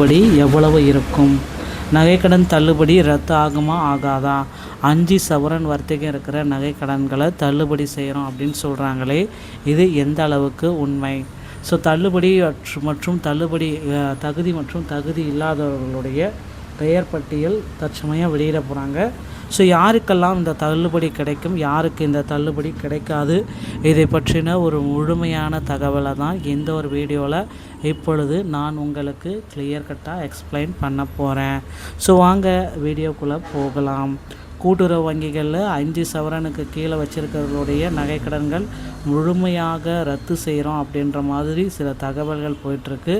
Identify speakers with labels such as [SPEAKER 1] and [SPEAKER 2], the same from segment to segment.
[SPEAKER 1] தள்ளுபடி எவ்வளவு இருக்கும்? நகைக்கடன் தள்ளுபடி ரத்து ஆகுமா ஆகாதா? 5 சவரன் வர்த்தகம் இருக்கிற நகைக்கடன்களை தள்ளுபடி செய்கிறோம் அப்படின்னு சொல்கிறாங்களே, இது எந்த அளவுக்கு உண்மை? ஸோ தள்ளுபடி மற்றும் தள்ளுபடி தகுதி மற்றும் தகுதி இல்லாதவர்களுடைய பெயர் பட்டியல் தற்சமயம் வெளியிட போகிறாங்க. ஸோ யாருக்கெல்லாம் இந்த தள்ளுபடி கிடைக்கும், யாருக்கு இந்த தள்ளுபடி கிடைக்காது, இதை பற்றின ஒரு முழுமையான தகவலை தான் இந்த ஒரு வீடியோவில் இப்பொழுது நான் உங்களுக்கு கிளியர் கட்டாக எக்ஸ்பிளைன் பண்ண போகிறேன். ஸோ வாங்க வீடியோக்குள்ளே போகலாம். கூட்டுறவு வங்கிகளில் 5 சவரனுக்கு கீழே வச்சுருக்கிறவர்களுடைய நகைக்கடன்கள் முழுமையாக ரத்து செய்கிறோம் அப்படின்ற மாதிரி சில தகவல்கள் போயிட்டுருக்கு.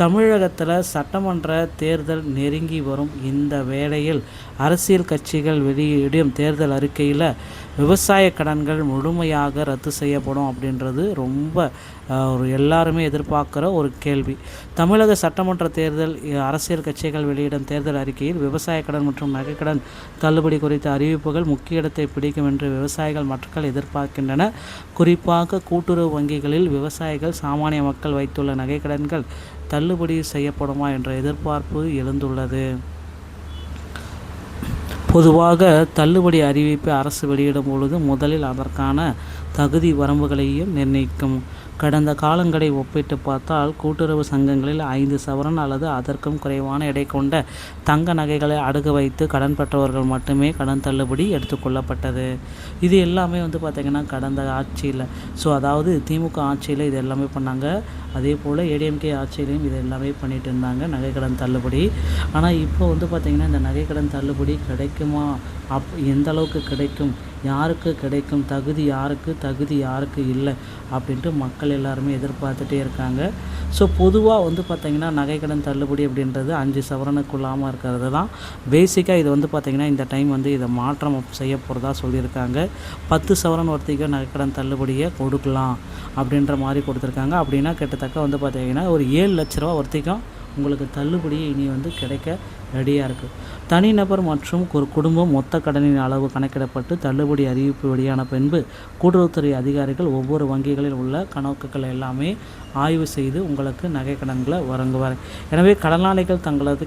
[SPEAKER 1] தமிழகத்தில் சட்டமன்ற தேர்தல் நெருங்கி வரும் இந்த வேளையில் அரசியல் கட்சிகள் வெளியிடும் தேர்தல் அறிக்கையில் விவசாய கடன்கள் முழுமையாக ரத்து செய்யப்படும் அப்படின்றது ரொம்ப ஒரு எல்லாருமே எதிர்பார்க்குற ஒரு கேள்வி. தமிழக சட்டமன்ற தேர்தல் அரசியல் கட்சிகள் வெளியிடும் தேர்தல் அறிக்கையில் விவசாய கடன் மற்றும் நகைக்கடன் தள்ளுபடி குறித்த அறிவிப்புகள் முக்கிய இடத்தை பிடிக்கும் என்று விவசாயிகள் மக்கள் எதிர்பார்க்கின்றன. குறிப்பாக கூட்டுறவு வங்கிகளில் விவசாயிகள் சாமானிய மக்கள் வைத்துள்ள நகைக்கடன்கள் தள்ளுபடி செய்யப்படுமா என்ற எதிர்பார்ப்பு எழுந்துள்ளது. பொதுவாக தள்ளுபடி அறிவிப்பை அரசு வெளியிடும் பொழுது முதலில் அதற்கான தகுதி வரம்புகளையும் நிர்ணயிக்கும். கடந்த காலங்களை ஒப்பிட்டு பார்த்தால் கூட்டுறவு சங்கங்களில் 5 சவரன் அல்லது அதற்கும் குறைவான எடை கொண்ட தங்க நகைகளை அடகு வைத்து கடன் பெற்றவர்கள் மட்டுமே கடன் தள்ளுபடி எடுத்துக்கொள்ளப்பட்டது. இது எல்லாமே பார்த்திங்கன்னா கடந்த ஆட்சியில், ஸோ அதாவது திமுக ஆட்சியில் இது எல்லாமே பண்ணாங்க. அதே போல் ஏடிஎம்கே ஆட்சியிலையும் இது எல்லாமே பண்ணிகிட்டு இருந்தாங்க நகைக்கடன் தள்ளுபடி. ஆனால் இப்போ பார்த்திங்கன்னா இந்த நகைக்கடன் தள்ளுபடி கிடைக்குமா, எந்த அளவுக்கு கிடைக்கும், யாருக்கு கிடைக்கும், தகுதி யாருக்கு, தகுதி யாருக்கு இல்லை அப்படின்ட்டு மக்கள் எல்லாருமே எதிர்பார்த்துட்டே இருக்காங்க. ஸோ பொதுவாக பார்த்திங்கன்னா நகைக்கடன் தள்ளுபடி அப்படின்றது 5 சவரனுக்குள்ளாமல் இருக்கிறது தான் பேசிக்காக. இது பார்த்திங்கன்னா இந்த டைம் இதை மாற்றம் செய்ய போகிறதா சொல்லியிருக்காங்க. 10 சவரன் வரைக்கும் நகைக்கடன் தள்ளுபடியை கொடுக்கலாம் அப்படின்ற மாதிரி கொடுத்துருக்காங்க. அப்படின்னா கிட்டத்தட்ட பார்த்திங்கன்னா ஒரு 7 லட்ச ரூபா வரைக்கும் உங்களுக்கு தள்ளுபடி இனி கிடைக்க ரெடியாக இருக்குது. தனிநபர் மற்றும் ஒரு குடும்பம் மொத்த கடனின் அளவு கணக்கிடப்பட்டு தள்ளுபடி அறிவிப்பு வெளியான பின்பு கூட்டுறவுத்துறை அதிகாரிகள் ஒவ்வொரு வங்கிகளில் உள்ள கணக்குகள் எல்லாமே ஆய்வு செய்து உங்களுக்கு நகை கடன்களை வழங்குவார். எனவே கடனாளிகள் தங்களது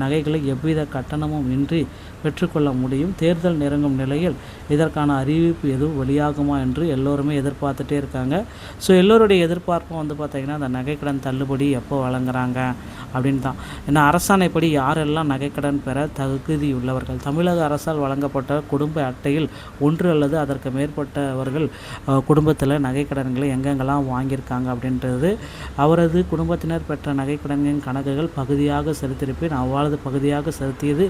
[SPEAKER 1] நகைகளை எவ்வித கட்டணமும் இன்றி பெற்றுக்கொள்ள முடியும். தேர்தல் நெருங்கும் நிலையில் இதற்கான அறிவிப்பு எதுவும் வெளியாகுமா என்று எல்லோருமே எதிர்பார்த்துட்டே இருக்காங்க. ஸோ எல்லோருடைய எதிர்பார்ப்பும் பார்த்திங்கன்னா அந்த நகைக்கடன் தள்ளுபடி எப்போ வழங்குறாங்க அப்படின்னு தான். ஏன்னா அரசாணைப்படி யாரெல்லாம் நகைக்கடன் பெற தகுதியுள்ளவர்கள், தமிழக அரசால் வழங்கப்பட்ட குடும்ப அட்டையில் 1 அல்லது அதற்கு மேற்பட்டவர்கள் குடும்பத்தில் நகைக்கடன்களை எங்கெங்கெல்லாம் வாங்கியிருக்காங்க அப்படின்றது, அவரது குடும்பத்தினர் பெற்ற நகைக்கடனின் கணக்குகள் பகுதியாக செலுத்தியிருப்பேன், அவ்வாறு பகுதியாக செலுத்தியது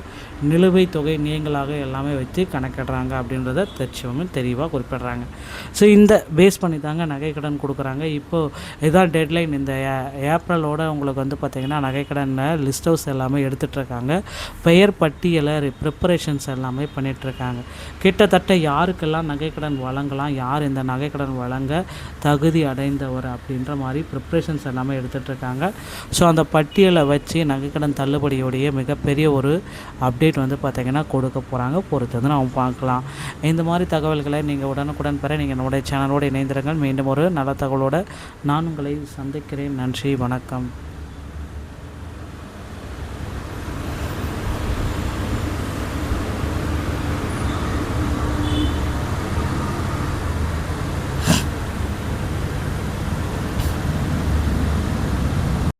[SPEAKER 1] நிலுவைத் தொகை நீங்களாக எல்லாமே வச்சு கணக்கிடுறாங்க அப்படின்றத தெளிவாக குறிப்பிடுறாங்க. ஸோ இந்த பேஸ் பண்ணி தாங்க நகைக்கடன் கொடுக்குறாங்க. இப்போது இதான் டெட்லைன். இந்த ஏப்ரலோட உங்களுக்கு பார்த்திங்கன்னா நகைக்கடனில் லிஸ்ட் ஹவுஸ் எல்லாமே எடுத்துகிட்ருக்காங்க. பெயர் பட்டியலை ப்ரிப்பரேஷன்ஸ் எல்லாமே பண்ணிகிட்ருக்காங்க. கிட்டத்தட்ட யாருக்கெல்லாம் நகைக்கடன் வழங்கலாம், யார் இந்த நகைக்கடன் வழங்க தகுதி அடைந்தவர் அப்படின்ற மாதிரி ப்ரிப்பரேஷன்ஸ் எல்லாமே எடுத்துகிட்ருக்காங்க. ஸோ அந்த பட்டியலை வச்சு நகைக்கடன் தள்ளுபடியோடைய மிகப்பெரிய ஒரு அப்டேட் பார்த்திங்கன்னா கொடுக்க போகிறாங்க. பொறுத்து நம்ம பார்க்கலாம். இந்த மாதிரி தகவல்களை நீங்கள் உடனுக்குடன் பெற நீங்கள் நம்முடைய சேனலோடு இணைந்திருங்கள். மீண்டும் ஒரு நல்ல தகவலோடு நான் உங்களை சந்திக்கிறேன். நன்றி, வணக்கம்.